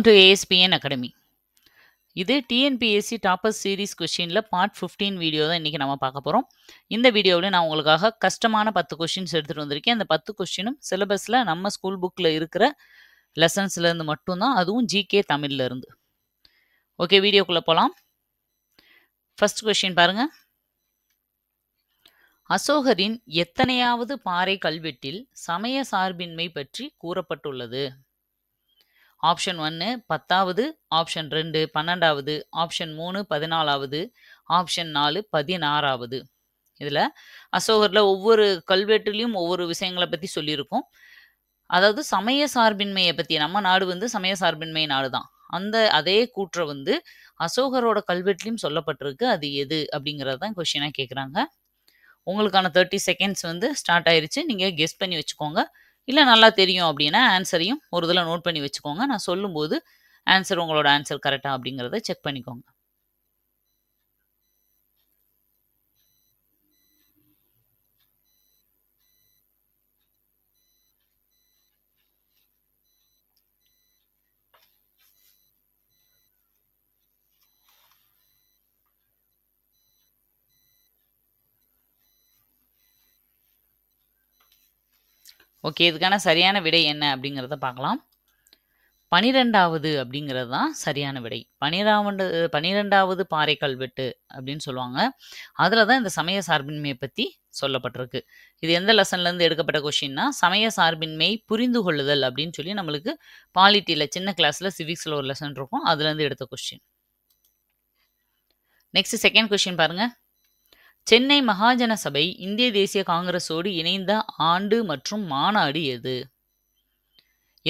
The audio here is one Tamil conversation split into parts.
Welcome to ASPN academy. இது டிஎன்பிஎஸ்சி டாப்பர்ஸ் சீரிஸ் கொஷினில் பார்ட் 15 வீடியோ தான் இன்றைக்கி நம்ம பார்க்க போகிறோம். இந்த வீடியோவில் நான் உங்களுக்காக கஷ்டமான 10 கொஷின்ஸ் எடுத்துகிட்டு வந்திருக்கேன். அந்த 10 கொஷினும் சிலபஸில் நம்ம ஸ்கூல் புக்கில் இருக்கிற லெசன்ஸ்லேருந்து மட்டும்தான், அதுவும் ஜிகே தமிழ்ல இருந்து. ஓகே, வீடியோக்குள்ளே போகலாம். ஃபர்ஸ்ட் கொஷின் பாருங்கள். அசோகரின் எத்தனையாவது பாறை கல்வெட்டில் சமய சார்பின்மை பற்றி கூறப்பட்டுள்ளது? ஆப்ஷன் 1 10வது, ஆப்ஷன் 2 12வது, ஆப்ஷன் 3 14வது, ஆப்ஷன் 4 16வது. இதில் அசோகரில் ஒவ்வொரு கல்வெட்டுலேயும் ஒவ்வொரு விஷயங்களை பற்றி சொல்லியிருக்கோம். அதாவது சமய சார்பின்மையை பற்றி, நம்ம நாடு வந்து சமய சார்பின்மை நாடு தான். அதே கூற்றை வந்து அசோகரோட கல்வெட்டுலையும் சொல்லப்பட்டிருக்கு. அது எது அப்படிங்கிறது தான் கொஷினாக கேட்குறாங்க. உங்களுக்கான 30 செகண்ட்ஸ் வந்து ஸ்டார்ட் ஆயிருச்சு. நீங்கள் கெஸ் பண்ணி வச்சுக்கோங்க. இல்லை நல்லா தெரியும் அப்படின்னா ஆன்சரையும் ஒரு இதில் நோட் பண்ணி வச்சுக்கோங்க. நான் சொல்லும்போது ஆன்சர், உங்களோட ஆன்சர் கரெக்டா அப்படிங்கிறத செக் பண்ணிக்கோங்க. ஓகே, இதுக்கான சரியான விடை என்ன அப்படிங்கிறத பார்க்கலாம். 12வது அப்படிங்கிறது தான் சரியான விடை. 12வது பாறை கல்வெட்டு அப்படின்னு சொல்லுவாங்க. அதில் தான் இந்த சமய சார்பின்மையை பற்றி சொல்லப்பட்டிருக்கு. இது எந்த லெசன்லேருந்து எடுக்கப்பட்ட கொஷின்னா, சமய சார்பின்மை புரிந்து கொள்ளுதல் அப்படின்னு சொல்லி நம்மளுக்கு பாலிட்டியில் சின்ன கிளாஸில் சிவிக்ஸில் ஒரு லெசன் இருக்கும், அதுலேருந்து எடுத்த கொஷின். நெக்ஸ்ட் செகண்ட் கொஷின் பாருங்க. சென்னை மகாஜன சபை இந்திய தேசிய காங்கிரஸோடு இணைந்த ஆண்டு மற்றும் மாநாடு எது?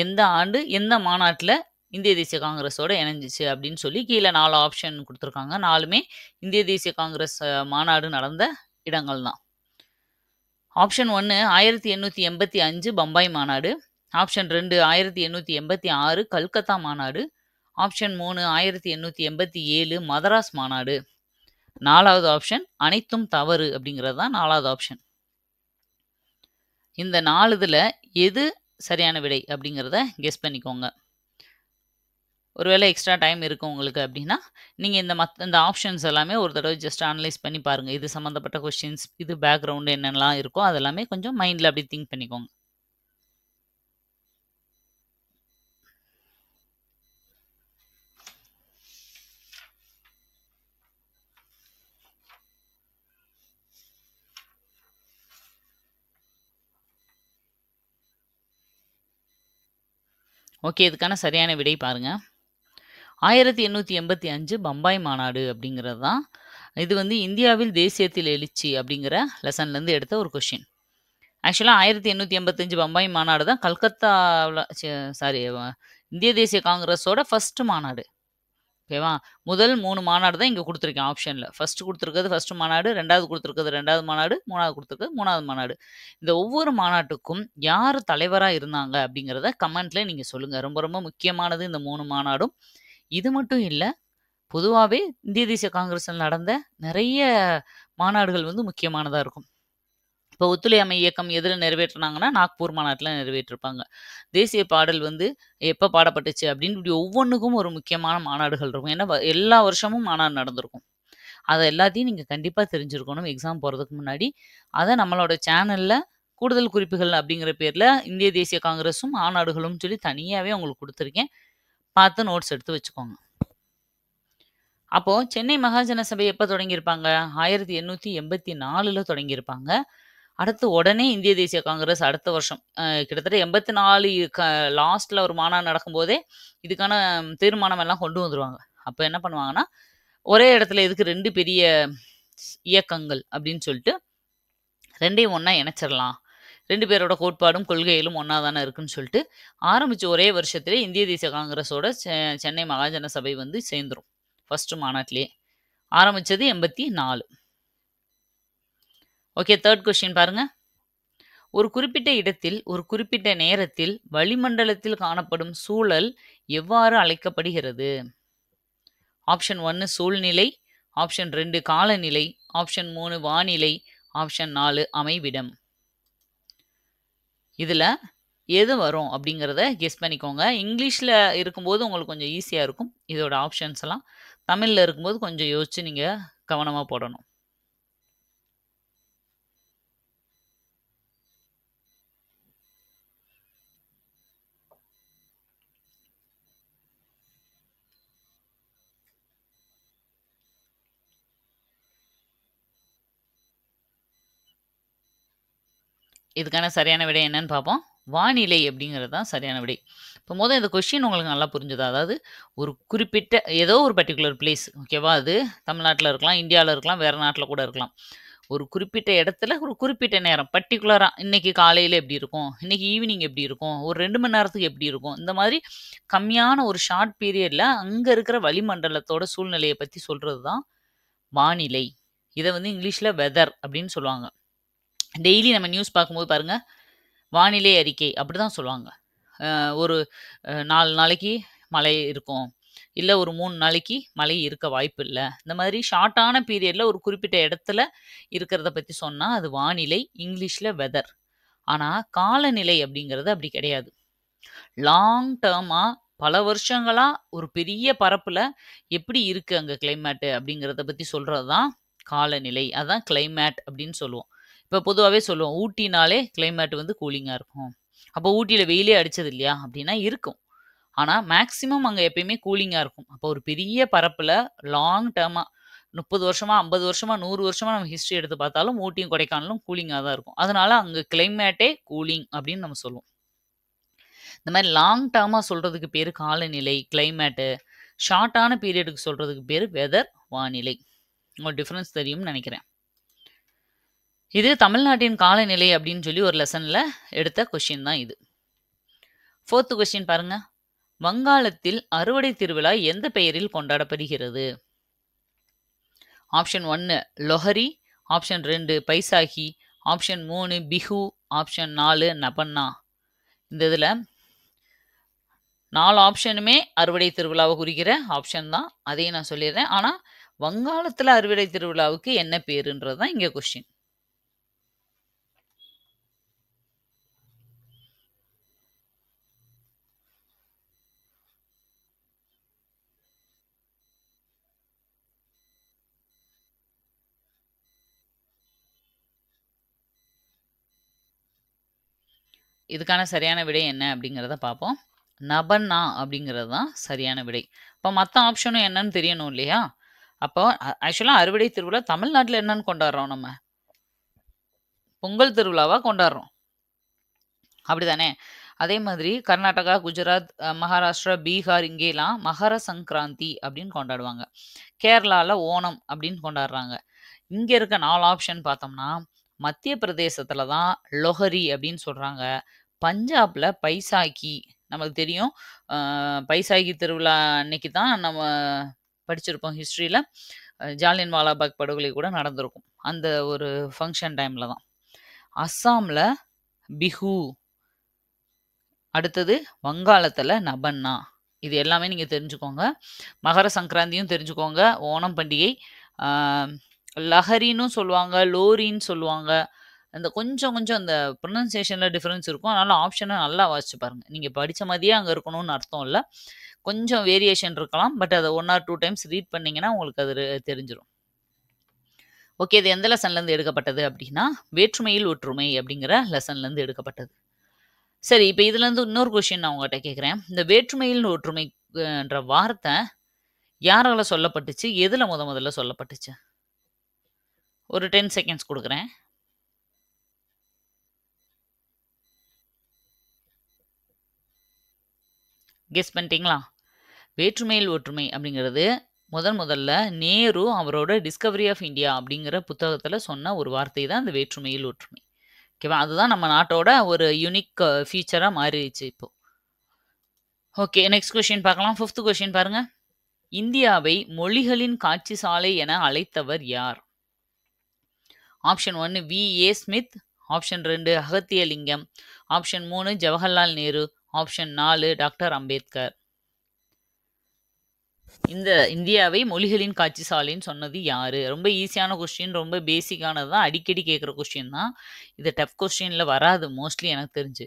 எந்த ஆண்டு எந்த மாநாட்டில் இந்திய தேசிய காங்கிரஸோட இணைஞ்சிச்சு அப்படின்னு சொல்லி கீழே 4 ஆப்ஷன் கொடுத்துருக்காங்க. 4மே இந்திய தேசிய காங்கிரஸ் மாநாடு நடந்த இடங்கள் தான். ஆப்ஷன் 1 1885 பம்பாய் மாநாடு, ஆப்ஷன் 2 1886 கல்கத்தா மாநாடு, ஆப்ஷன் 3 1887 மதராஸ் மாநாடு, 4வது ஆப்ஷன் அனைத்தும் தவறு அப்படிங்கிறது தான் 4வது ஆப்ஷன். இந்த 4 இதில் எது சரியான விடை அப்படிங்கிறத கெஸ் பண்ணிக்கோங்க. ஒருவேளை எக்ஸ்ட்ரா டைம் இருக்கும் உங்களுக்கு அப்படின்னா நீங்கள் இந்த ஆப்ஷன்ஸ் எல்லாமே ஒரு தடவை ஜஸ்ட் அனலைஸ் பண்ணி பாருங்கள். இது சம்மந்தப்பட்ட கொஸ்டின்ஸ், இது பேக்ரவுண்டு என்னென்னலாம் இருக்கோ அதெல்லாமே கொஞ்சம் மைண்டில் அப்படி திங்க் பண்ணிக்கோங்க. ஓகே, இதுக்கான சரியான விடை பாருங்க. 1885 பம்பாய் மாநாடு அப்படிங்கிறது தான். இது வந்து இந்தியாவில் தேசியத்தில் எழுச்சி அப்படிங்கிற லெசன்லேருந்து எடுத்த ஒரு கொஷின். ஆக்சுவலாக 1885 பம்பாய் மாநாடு தான் கல்கத்தாவில், இந்திய தேசிய காங்கிரஸோட ஃபர்ஸ்ட் மாநாடு. ஓகேவா? முதல் 3 மாநாடு தான் இங்கே கொடுத்துருக்கேன் ஆப்ஷனில். ஃபர்ஸ்ட் கொடுத்துருக்கிறது ஃபர்ஸ்ட் மாநாடு, 2வது கொடுத்துருக்கிறது 2வது மாநாடு, 3வது கொடுத்துருக்கிறது 3வது மாநாடு. இந்த ஒவ்வொரு மாநாட்டுக்கும் யார் தலைவராக இருந்தாங்க அப்படிங்கிறத கமெண்ட்ல நீங்கள் சொல்லுங்கள். ரொம்ப ரொம்ப முக்கியமானது இந்த 3 மாநாடும். இது மட்டும் இல்லை, பொதுவாகவே இந்திய தேசிய காங்கிரஸில் நடந்த நிறைய மாநாடுகள் வந்து முக்கியமானதாக இருக்கும். இப்போ ஒத்துழையாமை இயக்கம் எதில் நிறைவேற்றினாங்கன்னா நாக்பூர் மாநாட்டில் நிறைவேற்றிருப்பாங்க. தேசிய பாடல் வந்து எப்போ பாடப்பட்டுச்சு அப்படின்னு இப்படி ஒவ்வொன்றுக்கும் ஒரு முக்கியமான மாநாடுகள் இருக்கும். ஏன்னா எல்லா வருஷமும் மாநாடு நடந்திருக்கும். அதை எல்லாத்தையும் நீங்கள் கண்டிப்பாக தெரிஞ்சிருக்கணும் எக்ஸாம் போகிறதுக்கு முன்னாடி. அதை நம்மளோட சேனலில் கூடுதல் குறிப்புகள் அப்படிங்கிற பேரில் இந்திய தேசிய காங்கிரஸும் மாநாடுகளும் சொல்லி தனியாகவே உங்களுக்கு கொடுத்துருக்கேன். பார்த்து நோட்ஸ் எடுத்து வச்சுக்கோங்க. அப்போது சென்னை மகாஜன சபை எப்போ தொடங்கியிருப்பாங்க? 1884 தொடங்கியிருப்பாங்க. அடுத்து உடனே இந்திய தேசிய காங்கிரஸ் அடுத்த வருஷம் கிட்டத்தட்ட 84 லாஸ்ட்டில் ஒரு மாநாடு நடக்கும்போதே இதுக்கான தீர்மானம் எல்லாம் கொண்டு வந்துடுவாங்க. அப்போ என்ன பண்ணுவாங்கன்னா, ஒரே இடத்துல எதுக்கு 2 பெரிய இயக்கங்கள் அப்படின்னு சொல்லிட்டு 2ஐயும் ஒன்றா இணைச்சிடலாம், 2 பேரோட கோட்பாடும் கொள்கைகளும் ஒன்றா தானே இருக்குன்னு சொல்லிட்டு ஆரம்பித்த ஒரே வருஷத்திலே இந்திய தேசிய காங்கிரஸோட சென்னை மகாஜன சபை வந்து சேர்ந்துடும். ஃபர்ஸ்ட் மாநாட்டிலே ஆரம்பித்தது 84. ஓகே, தேர்ட் கொஸ்டின் பாருங்க. ஒரு குறிப்பிட்ட இடத்தில் ஒரு குறிப்பிட்ட நேரத்தில் வளிமண்டலத்தில் காணப்படும் சூழல் எவ்வாறு அழைக்கப்படுகிறது? ஆப்ஷன் 1 சூழ்நிலை, ஆப்ஷன் 2 காலநிலை, ஆப்ஷன் 3 வானிலை, ஆப்ஷன் 4 அமைவிடம். இதில் எது வரும் அப்படிங்கிறத கெஸ் பண்ணிக்கோங்க. இங்கிலீஷ்ல இருக்கும்போது உங்களுக்கு கொஞ்சம் ஈஸியா இருக்கும். இதோட ஆப்ஷன்ஸ் எல்லாம். தமிழ்ல இருக்கும்போது கொஞ்சம் யோசிச்சு நீங்க கவனமா போடணும். இதுக்கான சரியான விடை என்னன்னு பார்ப்போம். வானிலை அப்படிங்கிறது தான் சரியான விடை. இப்போ இந்த கொஸ்டின் உங்களுக்கு நல்லா புரிஞ்சுதா? அதாவது ஒரு குறிப்பிட்ட ஏதோ ஒரு பர்ட்டிகுலர் பிளேஸ் ஓகேவா? அது தமிழ்நாட்டுல இருக்கலாம், இந்தியால இருக்கலாம், வேற நாட்டுல கூட இருக்கலாம். ஒரு குறிப்பிட்ட இடத்துல ஒரு குறிப்பிட்ட நேரம் பர்ட்டிகுலரா இன்னைக்கு காலையில எப்படி இருக்கும்? இன்னைக்கு ஈவினிங் எப்படி இருக்கும்? ஒரு 2 மணி நேரத்துக்கு எப்படி இருக்கும்? இந்த மாதிரி கம்மியான ஒரு ஷார்ட் பீரியட்ல அங்க இருக்கிற வளிமண்டலத்தோட சூழ்நிலைய பத்தி சொல்றது தான் வானிலை. இத வந்து இங்கிலீஷ்ல வெதர் அப்படின்னு சொல்லுவாங்க. டெய்லி நம்ம நியூஸ் பார்க்கும்போது பாருங்க, வானிலை அறிக்கை அப்படிதான் சொல்லுவாங்க. ஒரு 4 நாளைக்கு மழை இருக்கும். இல்ல ஒரு 3 நாளைக்கு மழை இருக்க வாய்ப்பில்ல. இந்த மாதிரி ஷார்ட்டான பீரியட்ல ஒரு குறிப்பிட்ட இடத்துல இருக்கிறத பத்தி சொன்னா, அது வானிலை. இங்கிலீஷ்ல வெதர். ஆனா, காலநிலை அப்படிங்கிறது அப்படி கிடையாது. லாங் டர்மா பல வருஷங்களா ஒரு பெரிய பரப்புல எப்படி இருக்கு அங்க கிளைமேட் அப்படிங்கிறத பத்தி சொல்றது தான் காலநிலை. அதான் கிளைமேட் அப்படின்னு சொல்லுவோம். இப்ப பொதுவாவே சொல்லுவோம். ஊட்டினாலே கிளைமேட் வந்து கூலிங்கா இருக்கும். அப்போ ஊட்டியில வெயிலே அடிச்சது இல்லையா? அப்படின்னா இருக்கும். ஆனா மேக்ஸிமம் அங்க எப்பயுமே கூலிங்கா இருக்கும். அப்போ ஒரு பெரிய பரப்புல லாங் டர்மா 30 வருஷமா, 50 வருஷமா, 100 வருஷமா நம்ம ஹிஸ்டரி எடுத்து பார்த்தாலும் ஊட்டியும், கொடைக்கானலும் கூலிங்கா தான் இருக்கும். அதனால அங்க கிளைமேட்டே கூலிங் அப்படின்னு நம்ம சொல்லுவோம். இந்த மாதிரி லாங் டேர்மா சொல்றதுக்கு பேரு காலநிலை, கிளைமேட்டு. ஷார்ட்டான பீரியடுக்கு சொல்றதுக்கு பேரு வெதர், வானிலை. உங்களுக்கு டிஃபரன்ஸ் தெரியும்னு நினைக்கிறேன். இது தமிழ்நாட்டின் காலநிலை அப்படின்னு சொல்லி ஒரு லெசன்ல எடுத்த கொஸ்டின் தான் இது. 4th கொஸ்டின் பாருங்க. வங்காளத்தில் அறுவடை திருவிழா எந்த பெயரில் கொண்டாடப்படுகிறது? Option 1 Lohri, option 2 Baisakhi, option 3 Bihu, option 4 Nabanna. இந்த இதுல 4 ஆப்ஷனுமே அறுவடை திருவிழாவை குறிக்கிற ஆப்ஷன் தான். அதையும் நான் சொல்லிடுறேன். ஆனா வங்காளத்துல அறுவடை திருவிழாவுக்கு என்ன பேருன்றது தான் இங்க கொஸ்டின். இதுக்கான சரியான விடை என்ன அப்படிங்கிறத பார்ப்போம். நபன்னா அப்படிங்கிறது தான் சரியான விடை. இப்போ மற்ற ஆப்ஷனும் என்னன்னு தெரியணும் இல்லையா? அப்போ ஆக்சுவலா அறுவடை திருவிழா தமிழ்நாட்டுல என்னன்னு கொண்டாடுறோம் நம்ம? பொங்கல் திருவிழாவா கொண்டாடுறோம். அப்படிதானே? அதே மாதிரி கர்நாடகா, குஜராத், மகாராஷ்டிரா, பீகார் இங்கேலாம் மகர சங்கராந்தி அப்படின்னு கொண்டாடுவாங்க. கேரளால ஓணம் அப்படின்னு கொண்டாடுறாங்க. இங்க இருக்க 4 ஆப்ஷன் பார்த்தோம்னா, மத்திய பிரதேசத்துல தான் லொஹரி அப்படின்னு சொல்றாங்க. பஞ்சாப்ல பைசாகி நமக்கு தெரியும். அ பைசாகி திருவிழா அன்னைக்கு தான் நம்ம படிச்சிருப்போம் ஹிஸ்ட்ரியில. ஜாலியன் வாலாபாக் படுகொலை கூட நடந்திருக்கும். அந்த ஒரு ஃபங்ஷன் டைம்ல தான். அஸ்ஸாம்ல பிஹு. அடுத்தது வங்காளத்துல நபன்னா. இது எல்லாமே நீங்க தெரிஞ்சுக்கோங்க. மகர சங்கராந்தியும் தெரிஞ்சுக்கோங்க. ஓணம் பண்டிகை. ஆ லஹரின்னும் சொல்லுவாங்க, லோரின்னு சொல்லுவாங்க. அந்த கொஞ்சம் கொஞ்சம் அந்த ப்ரொனன்சியேஷன்ல டிஃபரன்ஸ் இருக்கும். அதனால ஆப்ஷன நல்லா வாசிச்சு பாருங்க. நீங்க படிச்ச மாதிரியே அங்க இருக்கணும்னு அர்த்தம் இல்ல. கொஞ்சம் வேரியேஷன் இருக்கலாம். பட் அத 1 ஆர் 2 டைம்ஸ் ரீட் பண்ணீங்கன்னா உங்களுக்கு அது தெரிஞ்சிரும். ஓகே. இது எந்த லெசன்லேருந்து எடுக்கப்பட்டது அப்படின்னா, வேற்றுமையில் ஒற்றுமை அப்படிங்கிற லெசன்லேருந்து எடுக்கப்பட்டது. சரி, இப்ப இதுலேருந்து இன்னொரு கொஸ்டின் நான் உங்கட்ட கேட்கிறேன். இந்த வேற்றுமையில் ஒற்றுமை ன்ற வார்த்தை யாரால சொல்லப்பட்டுச்சு? எதுல முதல்ல சொல்லப்பட்டுச்சு? ஒரு 10 செகண்ட்ஸ் குடுக்குறேன். கெஸ் பண்ணிட்டீங்களா? வேற்றுமையில் ஒற்றுமை அப்படிங்கிறது முதல்ல நேரு அவரோட டிஸ்கவரி ஆஃப் இந்தியா அப்படிங்கிற புத்தகத்துல சொன்ன ஒரு வார்த்தை தான் இந்த வேற்றுமையில் ஒற்றுமை. ஓகேவா? அதுதான் நம்ம நாட்டோட ஒரு யூனிக் ஃபீச்சரா மாறிடுச்சு இப்போ. ஓகே. நெக்ஸ்ட் கொஸ்டின் பார்க்கலாம். 5th கொஸ்டின் பாருங்க. இந்தியாவை மொழிகளின் காட்சி சாலை என அழைத்தவர் யார்? Option 1 V A. Smith, option 2 Agathiyalingam, option 3 Jawaharlal Nehru, option 4 doctor Ambedkar. இந்த இந்தியாவை மொழிகளின் காட்சி சாலைன்னு சொன்னது யாரு? ரொம்ப ஈஸியான கொஸ்டின். ரொம்ப பேசிக்கானது தான். அடிக்கடி கேட்குற கொஸ்டின் தான். இது டஃப் கொஸ்டின்ல வராது மோஸ்ட்லி எனக்கு தெரிஞ்சு.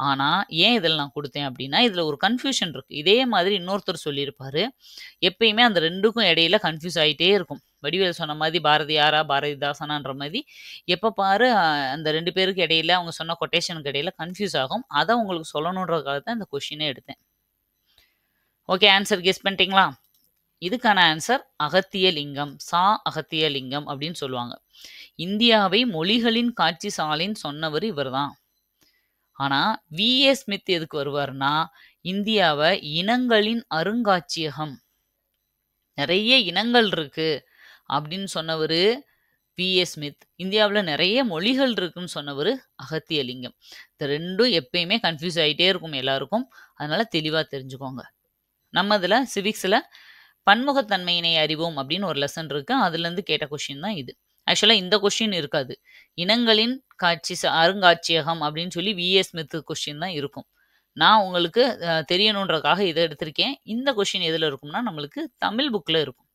ஆனா, ஏன் இதில நான் குடுத்தேன் அப்டின்னா, இதில ஒரு கன்ஃப்யூஷன் இருக்கு. இதே மாதிரி இன்னொருத்தர் சொல்லியிருப்பாரு. எப்பயுமே அந்த 2க்கும் இடையில கன்ஃப்யூஸ் ஆயிட்டே இருக்கும். வடிவேலு சொன்ன மாரி பாரதியாரா, பாரதிதாசனான்ற மாரி எப்ப பாரு அந்த 2 பேருக்கு இடையில அவங்க சொன்ன கொட்டேஷனுக்கு இடையில கன்ஃப்யூஸ் ஆகும். அத உங்களுக்கு சொல்லணுன்றதுக்காக தான் இந்த கொஸ்டினே எடுத்தேன். ஓகே, ஆன்ஸர் கெஸ் பண்ணிட்டீங்களா? இதுக்கான ஆன்சர் அகத்தியலிங்கம். அகத்தியலிங்கம் அப்படின்னு சொல்லுவாங்க. இந்தியாவை மொழிகளின் காட்சி சாலைன்னு சொன்னவர் இவர்தான். ஆனா வி.ஏ. ஸ்மித் எதுக்கு வருவாருன்னா, இந்தியாவ இனங்களின் அருங்காட்சியகம், நிறைய இனங்கள் இருக்கு அப்படின்னு சொன்னவரு வி.ஏ. ஸ்மித். இந்தியாவுல நிறைய மொழிகள் இருக்குன்னு சொன்னவரு அகத்தியலிங்கம். இந்த 2ம் எப்பயுமே கன்ஃப்யூஸ் ஆயிட்டே இருக்கும் எல்லாருக்கும். அதனால தெளிவா தெரிஞ்சுக்கோங்க. நம்ம இதுல சிவிக்ஸ்ல பன்முகத்தன்மையினை அறிவோம் அப்படின்னு ஒரு லெசன் இருக்கு. அதுலேருந்து கேட்ட கொஸ்டின் தான் இது. ஆக்சுவலா இந்த கொஸ்டின் இருக்காது. இனங்களின் அருங்காட்சியகம் அப்படின்னு சொல்லி வி.ஏ. ஸ்மித் கொஸ்டின் தான் இருக்கும். நான் உங்களுக்கு தெரியணுன்றதுக்காக இத எடுத்திருக்கேன். இந்த கொஸ்டின் எதுல இருக்கும்னா, நம்மளுக்கு தமிழ் புக்ல இருக்கும்.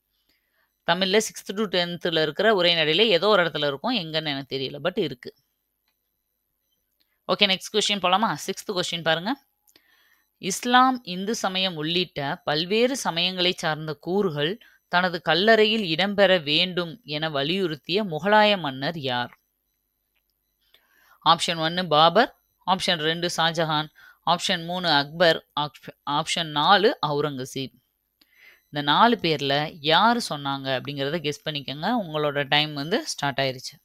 தமிழ்ல 6th to 10th இருக்கிற உரைநடையில ஏதோ ஒரு இடத்துல இருக்கும். எங்கன்னு எனக்கு தெரியல. பட் இருக்கு. ஓகே, நெக்ஸ்ட் கொஸ்டின் போலாமா? 6th கொஸ்டின் பாருங்க. இஸ்லாம், இந்து சமயம் உள்ளிட்ட பல்வேறு சமயங்களைச் சார்ந்த கூறுகள் தனது கல்லறையில் இடம்பெற வேண்டும் என வலியுறுத்திய முகலாய மன்னர் யார்? Option 1 Babur, option 2 Shahjahan, option 3 Akbar, option 4 Aurangzeb. இந்த 4 பேர்ல யார் சொன்னாங்க அப்படிங்கிறத கெஸ் பண்ணிக்கோங்க. உங்களோட டைம் வந்து ஸ்டார்ட் ஆயிருச்சு.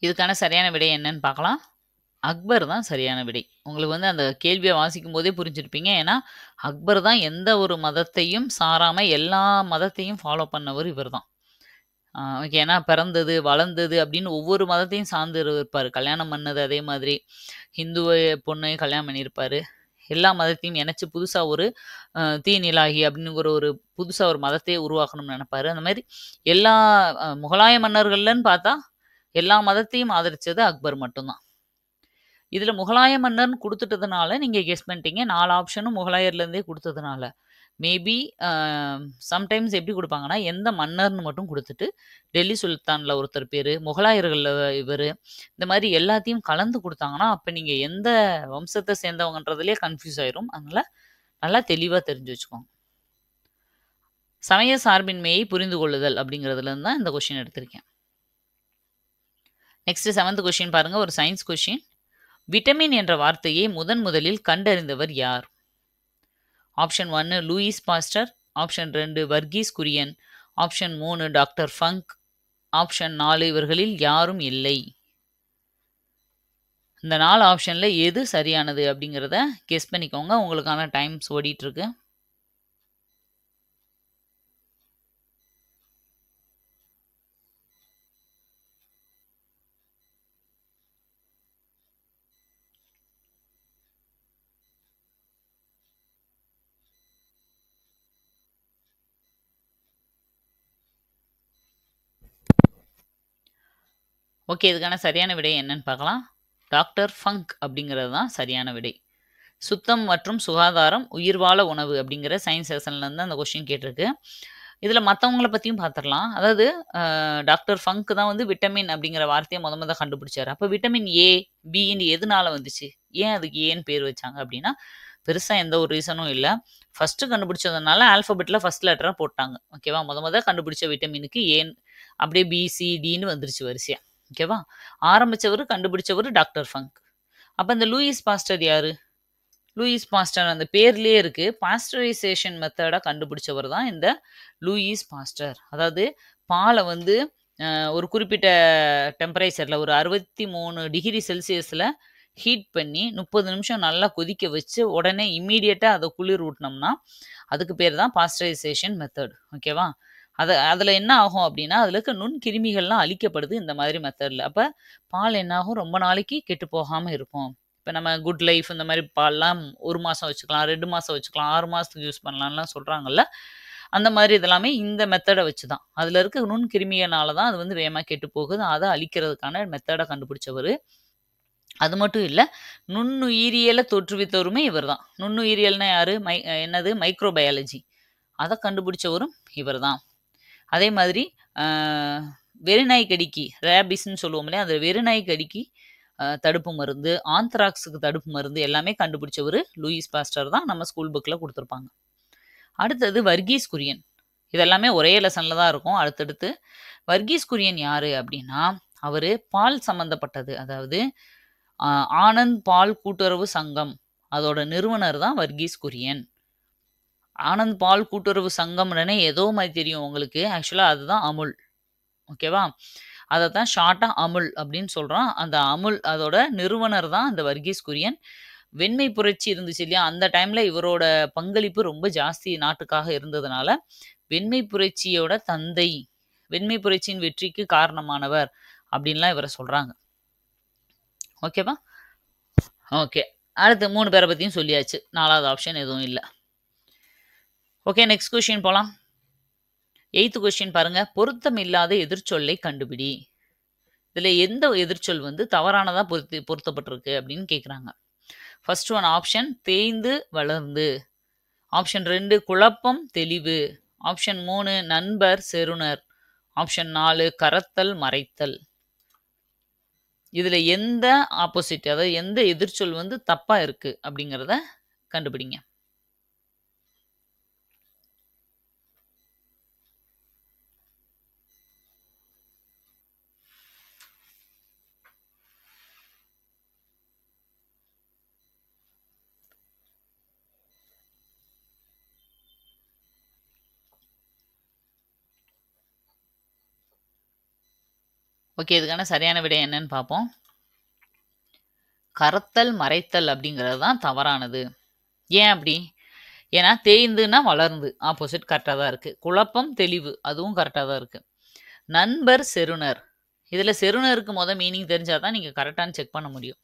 இதுக்கான சரியான விடை என்னன்னு பார்க்கலாம். அக்பர் தான் சரியான விடை. உங்களுக்கு வந்து அந்த கேள்விய வாசிக்கும் போதே புரிஞ்சிருப்பீங்க. ஏன்னா, அக்பர் தான் எந்த ஒரு மதத்தையும் சாராம எல்லா மதத்தையும் ஃபாலோ பண்ணவர் இவர் தான். ஓகே. ஏன்னா பிறந்தது, வளர்ந்தது அப்படின்னு ஒவ்வொரு மதத்தையும் சார்ந்து இருப்பாரு. கல்யாணம் பண்ணது அதே மாதிரி. ஹிந்துவ பொண்ணையும் கல்யாணம் பண்ணியிருப்பாரு. எல்லா மதத்தையும் இணைச்சு புதுசா ஒரு தீன் இலாஹி அப்படிங்கிற ஒரு புதுசா ஒரு மதத்தையே உருவாக்கணும்னு நெனைப்பாரு. அந்த மாரி எல்லா முகலாய மன்னர்கள்லன்னு பார்த்தா, எல்லா மதத்தையும் ஆதரிச்சது அக்பர் மட்டும் தான். இதுல முகலாய மன்னர்ன்னு குடுத்துட்டதுனால, நீங்க கெஸ் பண்ணிட்டீங்க. 4 ஆப்ஷனும் முகலாயர்லேருந்தே குடுத்ததுனால. மேபி சம்டைம்ஸ் எப்படி குடுப்பாங்கன்னா, எந்த மன்னர்ன்னு மட்டும் குடுத்துட்டு, டெல்லி சுல்தான்ல ஒருத்தர் பேரு, முகலாயர்கள்ல இவரு, இந்த மாரி எல்லாத்தையும் கலந்து குடுத்தாங்கன்னா, அப்ப நீங்க எந்த வம்சத்த சேர்ந்தவங்கன்றதுலயே கன்ஃப்யூஸ் ஆயிரும். அதனால நல்லா தெளிவா தெரிஞ்சு வச்சுக்கோங்க. சமய சார்பின்மையை புரிந்து கொள்ளுதல் அப்படிங்கிறதுலருந்து தான் இந்த கொஸ்டின் எடுத்திருக்கேன். நெக்ஸ்ட் 7th கொஸ்டின் பாருங்க. ஒரு சயின்ஸ் கொஸ்டின். விட்டமின் என்ற வார்த்தையை முதலில் கண்டறிந்தவர் யார்? Option 1 Louis Pasteur, option 2 Varghese Kurien, option 3 doctor Funk, option 4 இவர்களில் யாரும் இல்லை. இந்த 4 ஆப்ஷன்ல எது சரியானது அப்படிங்கிறத கெஸ் பண்ணிக்கோங்க. உங்களுக்கான டைம்ஸ் ஓடிட்டு இருக்கு. ஓகே, இதுக்கான சரியான விடை என்னன்னு பார்க்கலாம். டாக்டர் ஃபங்க் அப்படிங்கிறது தான் சரியான விடை. சுத்தம் மற்றும் சுகாதாரம், உயிர்வாழ உணவு அப்படிங்கிற சயின்ஸ் செஷன்லேருந்து அந்த கொஸ்டின் கேட்டிருக்கு. இதில் மற்றவங்கள பற்றியும் பார்த்துடலாம். அதாவது டாக்டர் ஃபங்க் தான் வந்து விட்டமின் அப்படிங்கிற வார்த்தையை முத கண்டுபிடிச்சாரு. அப்போ விட்டமின் ஏ, பின்னு எதனால வந்துச்சு? ஏன் அதுக்கு ஏன்னு பேர் வச்சாங்க அப்படின்னா, பெருசாக எந்த ஒரு ரீசனும் இல்லை. ஃபஸ்ட்டு கண்டுபிடிச்சதுனால ஆல்ஃபபெட்டில் ஃபஸ்ட் லெட்டராக போட்டாங்க. ஓகேவா? முத கண்டுபிடிச்ச விட்டமினுக்கு ஏன் அப்படியே பி, சி, டின்னு வந்துருச்சு வரிசையா. ஓகேவா? ஆரம்பிச்சவர் கண்டுபிடிச்சவர் டாக்டர் ஃபங்க். அப்போ இந்த லூயிஸ் பாஸ்டர் யாரு? லூயிஸ் பாஸ்டர் அந்த பேர்லயே இருக்கு. பாஸ்டரைசேஷன் மெத்தட கண்டுபிடிச்சவர் தான் இந்த லூயிஸ் பாஸ்டர். அதாவது பாலை வந்து ஒரு குறிப்பிட்ட டெம்பரேச்சர்ல ஒரு 63 டிகிரி செல்சியஸ்ல ஹீட் பண்ணி 30 நிமிஷம் நல்லா கொதிக்க வச்சு உடனே இம்மீடியட்டா அதை குளிர் ஊட்டினோம்னா அதுக்கு பேர் தான் பாஸ்டரைசேஷன் மெத்தட். ஓகேவா? அதில் என்ன ஆகும் அப்படின்னா அதில் இருக்க நுண்கிருமிகள்லாம் அழிக்கப்படுது இந்த மாதிரி மெத்தடில். அப்போ பால் என்ன ஆகும், ரொம்ப நாளைக்கு கெட்டு போகாமல் இருக்கும். இப்போ நம்ம குட் லைஃப் இந்த மாதிரி பால்லாம் 1 மாதம் வச்சுக்கலாம், 2 மாதம் வச்சுக்கலாம், 6 மாதத்துக்கு யூஸ் பண்ணலாம்லாம் சொல்கிறாங்கல்ல. அந்த மாதிரி இதெல்லாமே இந்த மெத்தடை வச்சு தான். அதில் இருக்க நுண்கிருமியினால தான் அது வந்து வேகமாக கெட்டு போகுது. அதை அழிக்கிறதுக்கான மெத்தடை கண்டுபிடிச்சவர். அது மட்டும் இல்ல, நுண்ணுயிரியலை தோற்றுவித்தவருமே இவர் தான். நுண்ணுயிரியல்னா யாரு? என்னது? மைக்ரோபயாலஜி. அதை கண்டுபிடிச்சவரும் இவர் தான். அதே மாதிரி வெறிநாய் கடிக்கு, ரேபிஸ்ன்னு சொல்லுவோம் இல்லையா, அந்த வெறிநாய் கடிக்கு தடுப்பு மருந்து, ஆந்த்ராக்ஸுக்கு தடுப்பு மருந்து எல்லாமே கண்டுபிடிச்சவர் லூயிஸ் பாஸ்டர் தான். நம்ம ஸ்கூல் புக்கில் கொடுத்துருப்பாங்க. அடுத்தது வர்கீஸ் குரியன். இதெல்லாமே ஒரே லெசனில் தான் இருக்கும். அடுத்தடுத்து வர்கீஸ் குரியன் யாரு அப்படின்னா, அவர் பால் சம்மந்தப்பட்டது, அதாவது ஆனந்த் பால் கூட்டுறவு சங்கம், அதோட நிறுவனர் தான் வர்கீஸ் குரியன். ஆனந்த் பால் கூட்டுறவு சங்கம்னே ஏதோ மாதிரி தெரியும் உங்களுக்கு. ஆக்சுவலாக அதுதான் அமுல். ஓகேவா? அதை தான் ஷார்ட்டாக அமுல் அப்படின்னு சொல்கிறோம். அந்த அமுல் அதோட நிறுவனர் தான் அந்த வர்கீஸ் குரியன். வெண்மை புரட்சி இருந்துச்சு இல்லையா, அந்த டைமில் இவரோட பங்களிப்பு ரொம்ப ஜாஸ்தி நாட்டுக்காக இருந்ததுனால வெண்மை புரட்சியோட தந்தை, வெண்மை புரட்சியின் வெற்றிக்கு காரணமானவர் அப்படின்லாம் இவரை சொல்கிறாங்க. ஓகேவா? ஓகே, அடுத்து 3 பேரை பற்றியும் சொல்லியாச்சு. 4வது ஆப்ஷன் எதுவும் இல்லை. ஓகே, நெக்ஸ்ட் கொஸ்டின் போகலாம். 8th கொஸ்டின் பாருங்க. பொருத்தம் இல்லாத எதிர்ச்சொல்லை கண்டுபிடி. இதில் எந்த எதிர்ச்சொல் வந்து தவறானதாக பொருத்தப்பட்டிருக்கு அப்படின்னு கேட்குறாங்க. ஃபர்ஸ்ட் ஒன் ஆப்ஷன் தேய்ந்து வளர்ந்து, ஆப்ஷன் 2 குழப்பம் தெளிவு, ஆப்ஷன் 3 நண்பர் செருணர், ஆப்ஷன் 4 கரத்தல் மறைத்தல். இதில் எந்த ஆப்போசிட், அதாவது எந்த எதிர்ச்சொல் வந்து தப்பாக இருக்கு அப்படிங்கிறத கண்டுபிடிங்க. ஓகே, இதுக்கான சரியான விடை என்னன்னு பார்ப்போம். கரத்தல் மறைத்தல் அப்படிங்கிறது தான் தவறானது. ஏன் அப்படி? ஏன்னா தேய்ந்துன்னா வளர்ந்து, ஆப்போசிட் கரெக்டாக தான் இருக்குது. குழப்பம் தெளிவு, அதுவும் கரெக்டாக தான் இருக்குது. நண்பர் செருணர், இதில் செருணருக்கு மீனிங் தெரிஞ்சால் தான் நீங்கள் கரெக்டானு செக் பண்ண முடியும்.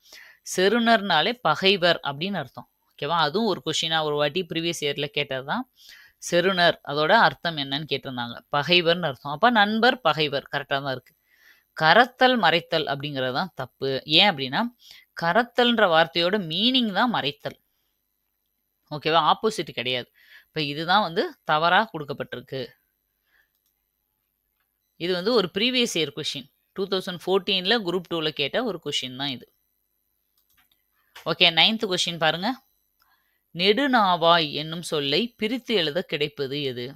செருணர்னாலே பகைவர் அப்படின்னு அர்த்தம். ஓகேவா? அதுவும் ஒரு கொஷினாக ஒரு வாட்டி ப்ரீவியஸ் இயரில் கேட்டது தான். செருணர் அதோட அர்த்தம் என்னன்னு கேட்டிருந்தாங்க. பகைவர்னு அர்த்தம். அப்போ நண்பர் பகைவர் கரெக்டாக தான் இருக்குது. கரத்தல் மறைத்தல் அப்படிங்கிறது தான் தப்பு. ஏன் அப்படின்னா கரத்தல்ன்ற வார்த்தையோட மீனிங் தான் மறைத்தல். ஓகேவா? ஆப்போசிட் கிடையாது. இப்போ இதுதான் வந்து தவறாக கொடுக்கப்பட்டிருக்கு. இது வந்து ஒரு ப்ரீவியஸ் இயர் கொஷின், 2014 குரூப் 2 கேட்ட ஒரு கொஷின் தான் இது. ஓகே, 9th கொஷின் பாருங்க. நெடுநாவாய் என்னும் சொல்லை பிரித்து எழுத கிடைப்பது எது?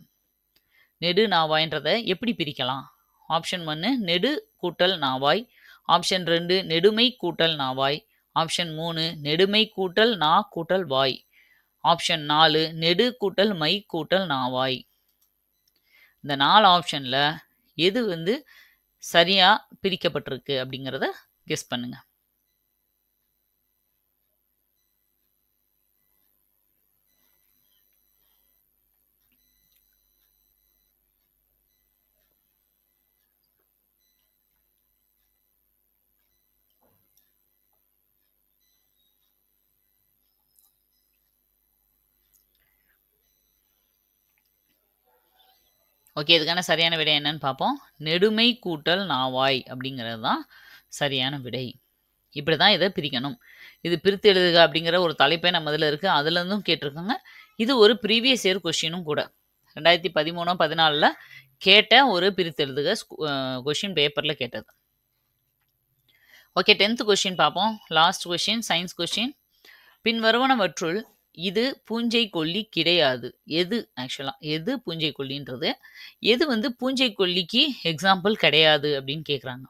நெடுநாவாய்ன்றதை எப்படி பிரிக்கலாம்? ஆப்ஷன் 1 நெடு கூட்டல் நாவாய், ஆப்ஷன் 2 நெடுமை கூட்டல் நாவாய், ஆப்ஷன் 3 நெடுமை கூட்டல் நா கூட்டல் வாய், ஆப்ஷன் 4 நெடு கூட்டல் மை கூட்டல் நாவாய். இந்த 4 ஆப்ஷனில் எது வந்து சரியாக பிரிக்கப்பட்டிருக்கு அப்படிங்கிறத கெஸ் பண்ணுங்க. ஓகே, இதுக்கான சரியான விடை என்னன்னு பார்ப்போம். நெடுமை கூட்டல் நாவாய் அப்படிங்கிறது தான் சரியான விடை. இப்படி தான் இதை பிரிக்கணும். இது பிரித்து எழுதுக அப்படிங்கிற ஒரு தலைப்பே நம்ம இதில் இருக்குது. அதுலேருந்தும் கேட்டிருக்காங்க. இது ஒரு ப்ரீவியஸ் இயர் கொஷினும் கூட. 2013-14 கேட்ட ஒரு பிரித்து எழுதுக கொஷின் பேப்பரில் கேட்டது. ஓகே, 10th கொஷின் பார்ப்போம். Last question, science question. பின் வருவனவற்றுள் இது பூஞ்சை கொல்லி கிடையாது. எது ஆக்சுவலாக எது பூஞ்சை கொல்லின்றது, எது வந்து பூஞ்சை கொல்லிக்கு எக்ஸாம்பிள் கிடையாது அப்படின்னு கேட்குறாங்க.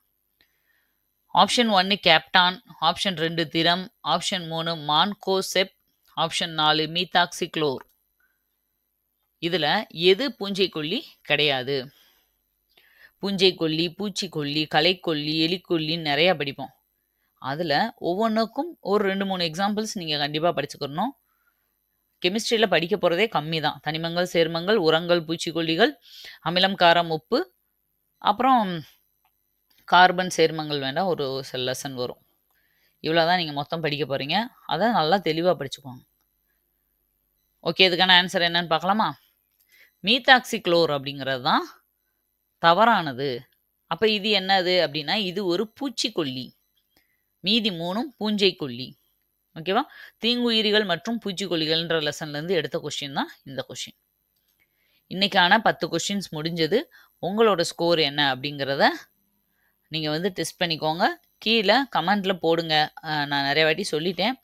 Option 1 captan, option 2 dirham, option 3 mancozeb, option 4 மீத்தாக்சிக்ளோர். இதில் எது பூஞ்சை கொல்லி கிடையாது? பூஞ்சை கொல்லி, பூச்சிக்கொல்லி, களைக்கொல்லி, எலிக்கொல்லின்னு நிறையா படிப்போம். அதில் ஒவ்வொன்றுக்கும் ஒரு 2-3 எக்ஸாம்பிள்ஸ் நீங்கள் கண்டிப்பாக படிச்சுக்கணும். கெமிஸ்ட்ரியில் படிக்க போகிறதே கம்மி தான். தனிமங்கள், சேர்மங்கள், உரங்கள், பூச்சிக்கொல்லிகள், அமிலம், காரம், உப்பு, அப்புறம் கார்பன் சேர்மங்கள் வேண்டாம், ஒரு சில லெசன் வரும். இவ்வளோ தான் நீங்கள் மொத்தம் படிக்க போகிறீங்க. அதை நல்லா தெளிவாக படிச்சுக்கோங்க. ஓகே, இதுக்கான ஆன்சர் என்னன்னு பார்க்கலாமா? மீத்தாக்சிக்ளோர் அப்படிங்கிறது தான் தவறானது. அப்போ இது என்னது அப்படின்னா, இது ஒரு பூச்சிக்கொல்லி. மீதி 3ம் பூஞ்சைக்கொல்லி. ஓகேவா? தீங்குயிரிகள் மற்றும் பூச்சிக்கொல்லிகள்ன்ற லெசன்லேருந்து எடுத்த கொஸ்டின் தான் இந்த கொஸ்டின். இன்னைக்கான 10 கொஸ்டின்ஸ் முடிஞ்சது. உங்களோட ஸ்கோர் என்ன அப்படிங்கிறத நீங்கள் வந்து டெஸ்ட் பண்ணிக்கோங்க. கீழே கமெண்ட்டில் போடுங்க. நான் நிறைய வாட்டி சொல்லிட்டேன்.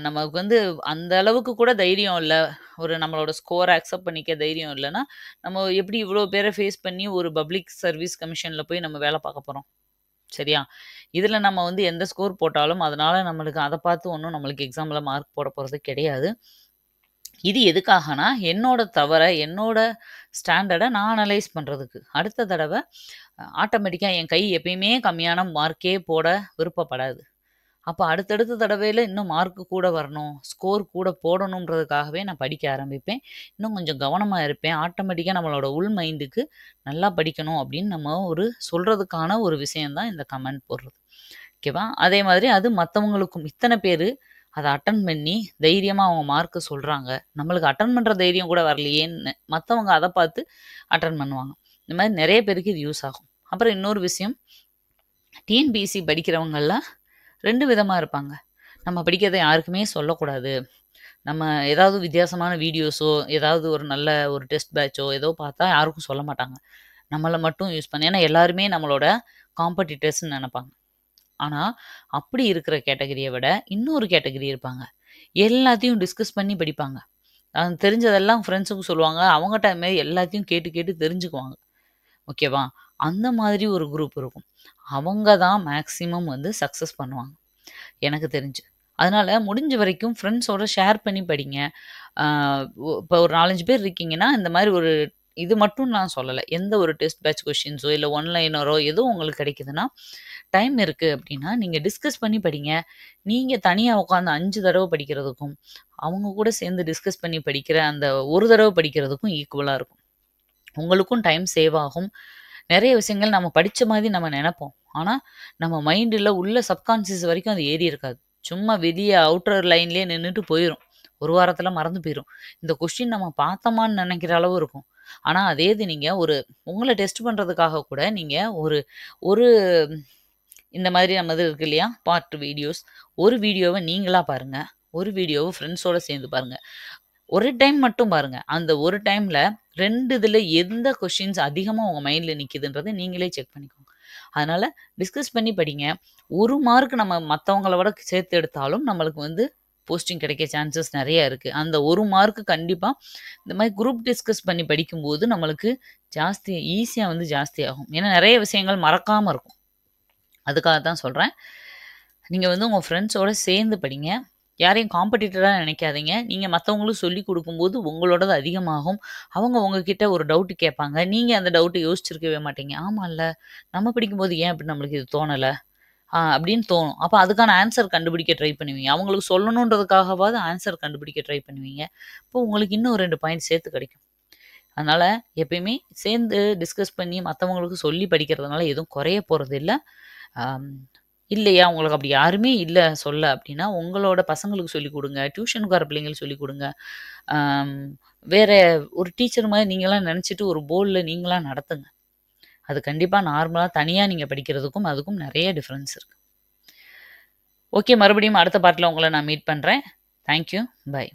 நமக்கு வந்து அந்த அளவுக்கு கூட தைரியம் இல்லை, ஒரு நம்மளோட ஸ்கோரை அக்செப்ட் பண்ணிக்க தைரியம் இல்லைன்னா நம்ம எப்படி இவ்வளோ பேரை ஃபேஸ் பண்ணி ஒரு பப்ளிக் சர்வீஸ் கமிஷனில் போய் நம்ம வேலை பார்க்க போகிறோம்? சரியா? இதில் நம்ம வந்து எந்த ஸ்கோர் போட்டாலும் அதனால் நம்மளுக்கு அதை பார்த்து ஒன்றும் நம்மளுக்கு எக்ஸாமில் மார்க் போட போகிறது கிடையாது. இது எதுக்காகனா, என்னோட தவறை, என்னோட ஸ்டாண்டர்டை நான் அனலைஸ் பண்ணுறதுக்கு. அடுத்த தடவை ஆட்டோமேட்டிக்காக என் கை எப்பயுமே கம்மியான மார்க்கே போட விருப்பப்படாது. அப்போ அடுத்தடுத்த தடவையில் இன்னும் மார்க்கு கூட வரணும், ஸ்கோர் கூட போடணுன்றதுக்காகவே நான் படிக்க ஆரம்பிப்பேன். இன்னும் கொஞ்சம் கவனமாக இருப்பேன். ஆட்டோமேட்டிக்காக நம்மளோட உள் மைண்டுக்கு நல்லா படிக்கணும் அப்படின்னு நம்ம ஒரு சொல்கிறதுக்கான ஒரு விஷயந்தான் இந்த கமெண்ட் போடுறது. ஓகேவா? அதே மாதிரி அது மற்றவங்களுக்கும், இத்தனை பேர் அதை அட்டன் பண்ணி தைரியமாக அவங்க மார்க்கு சொல்கிறாங்க, நம்மளுக்கு அட்டன் பண்ணுற தைரியம் கூட வரலையேன்னு மற்றவங்க அதை பார்த்து அட்டன் பண்ணுவாங்க. இந்த மாதிரி நிறைய பேருக்கு இது யூஸ் ஆகும். அப்புறம் இன்னொரு விஷயம், டிஎன்பிஎஸ்சி படிக்கிறவங்கெல்லாம் 2 விதமாக இருப்பாங்க. நம்ம படிக்கிறதை யாருக்குமே சொல்லக்கூடாது, நம்ம ஏதாவது வித்தியாசமான வீடியோஸோ ஏதாவது ஒரு நல்ல ஒரு டெஸ்ட் பேட்சோ ஏதோ பார்த்தா யாருக்கும் சொல்ல மாட்டாங்க, நம்மளை மட்டும் யூஸ் பண்ணி, ஏன்னா எல்லாருமே நம்மளோட காம்படிட்டர்ஸ்ன்னு நினைப்பாங்க. ஆனால் அப்படி இருக்கிற கேட்டகரியை விட இன்னொரு கேட்டகரி இருப்பாங்க, எல்லாத்தையும் டிஸ்கஸ் பண்ணி படிப்பாங்க. தெரிஞ்சதெல்லாம் ஃப்ரெண்ட்ஸுக்கு சொல்லுவாங்க, அவங்ககிட்ட அது மாதிரி எல்லாத்தையும் கேட்டு கேட்டு தெரிஞ்சுக்குவாங்க. ஓகேவா? அந்த மாதிரி ஒரு குரூப் இருக்கும். அவங்க தான் மேக்ஸிமம் வந்து சக்ஸஸ் பண்ணுவாங்க எனக்கு தெரிஞ்சு. அதனால முடிஞ்ச வரைக்கும் ஃப்ரெண்ட்ஸோட ஷேர் பண்ணி படிங்க. இப்போ ஒரு 4-5 பேர் இருக்கீங்கன்னா இந்த மாதிரி ஒரு இது மட்டும் நான் சொல்லலை, எந்த ஒரு டெஸ்ட் பேட்ச் கொஷின்ஸோ இல்லை ஒன்லைனரோ ஏதோ உங்களுக்கு கிடைக்குதுன்னா, டைம் இருக்குது அப்படின்னா நீங்கள் டிஸ்கஸ் பண்ணி படிங்க. நீங்கள் தனியாக உட்காந்து 5 தடவை படிக்கிறதுக்கும் அவங்க கூட சேர்ந்து டிஸ்கஸ் பண்ணி படிக்கிற அந்த ஒரு தடவை படிக்கிறதுக்கும் ஈக்குவலாக இருக்கும். உங்களுக்கும் டைம் சேவ் ஆகும். நிறைய விஷயங்கள் நம்ம படித்த மாதிரி நம்ம நினைப்போம், ஆனால் நம்ம மைண்டில் உள்ள சப்கான்சியஸ் வரைக்கும் அது ஏறி இருக்காது. சும்மா வெளியே அவுட்டர் லைன்லேயே நின்றுட்டு போயிடும், ஒரு வாரத்தில் மறந்து போயிடும். இந்த கொஸ்டின் நம்ம பார்த்தோமான்னு நினைக்கிற அளவு இருக்கும். ஆனால் அதே இது நீங்கள் ஒரு உங்களை டெஸ்ட் பண்ணுறதுக்காக கூட நீங்கள் ஒரு ஒரு இந்த மாதிரி நம்ம இது இருக்கு இல்லையா, பார்ட் வீடியோஸ், ஒரு வீடியோவை நீங்களாக பாருங்கள், ஒரு வீடியோவை ஃப்ரெண்ட்ஸோடு சேர்ந்து பாருங்கள். ஒரு டைம் மட்டும் பாருங்க. அந்த ஒரு டைம்ல 2 இதில் எந்த கொஸ்டின்ஸ் அதிகமாக உங்கள் மைண்டில் நிற்கிதுன்றதை நீங்களே செக் பண்ணிக்கோங்க. அதனால டிஸ்கஸ் பண்ணி படிங்க. 1 மார்க் நம்ம மற்றவங்கள விட சேர்த்து எடுத்தாலும் நம்மளுக்கு வந்து போஸ்டிங் கிடைக்க சான்சஸ் நிறைய இருக்குது. அந்த 1 மார்க்கு கண்டிப்பாக இந்த மாதிரி குரூப் டிஸ்கஸ் பண்ணி படிக்கும்போது நம்மளுக்கு ஜாஸ்தி ஈஸியாக வந்து ஜாஸ்தி ஆகும். ஏன்னா நிறைய விஷயங்கள் மறக்காமல் இருக்கும். அதுக்காக தான் சொல்கிறேன், நீங்கள் வந்து உங்கள் ஃப்ரெண்ட்ஸோடு சேர்ந்து படிங்க. யாரையும் காம்படிட்டராக நினைக்காதீங்க. நீங்கள் மற்றவங்களும் சொல்லி கொடுக்கும்போது உங்களோடது அதிகமாகும். அவங்க உங்ககிட்ட ஒரு டவுட்டு கேட்பாங்க, நீங்கள் அந்த டவுட்டை யோசிச்சிருக்கவே மாட்டீங்க. ஆமாம்ல, நம்ம படிக்கும்போது ஏன் அப்படி நம்மளுக்கு இது தோணலை அப்படின்னு தோணும். அப்போ அதுக்கான ஆன்சர் கண்டுபிடிக்க ட்ரை பண்ணுவீங்க. அவங்களுக்கு சொல்லணுன்றதுக்காகவாவது ஆன்சர் கண்டுபிடிக்க ட்ரை பண்ணுவீங்க. இப்போ உங்களுக்கு இன்னும் 2 பாயிண்ட் சேர்த்து கிடைக்கும். அதனால் எப்பயுமே சேர்ந்து டிஸ்கஸ் பண்ணி மற்றவங்களுக்கு சொல்லி படிக்கிறதுனால எதுவும் குறைய போகிறது இல்லை. இல்லையா, உங்களுக்கு அப்படி யாருமே இல்லை சொல்ல அப்படின்னா உங்களோட பசங்களுக்கு சொல்லிக் கொடுங்க, டியூஷனுக்கு வர பிள்ளைங்களுக்கு சொல்லிக் கொடுங்க. வேற ஒரு டீச்சர் மாதிரி நீங்களாம் நினச்சிட்டு ஒரு போர்டில் நீங்களாம் நடத்துங்க. அது கண்டிப்பாக நார்மலாக தனியாக நீங்கள் படிக்கிறதுக்கும் அதுக்கும் நிறைய டிஃப்ரென்ஸ் இருக்குது. ஓகே, மறுபடியும் அடுத்த பார்ட்டில் உங்களை நான் மீட் பண்ணுறேன். Thank you, by.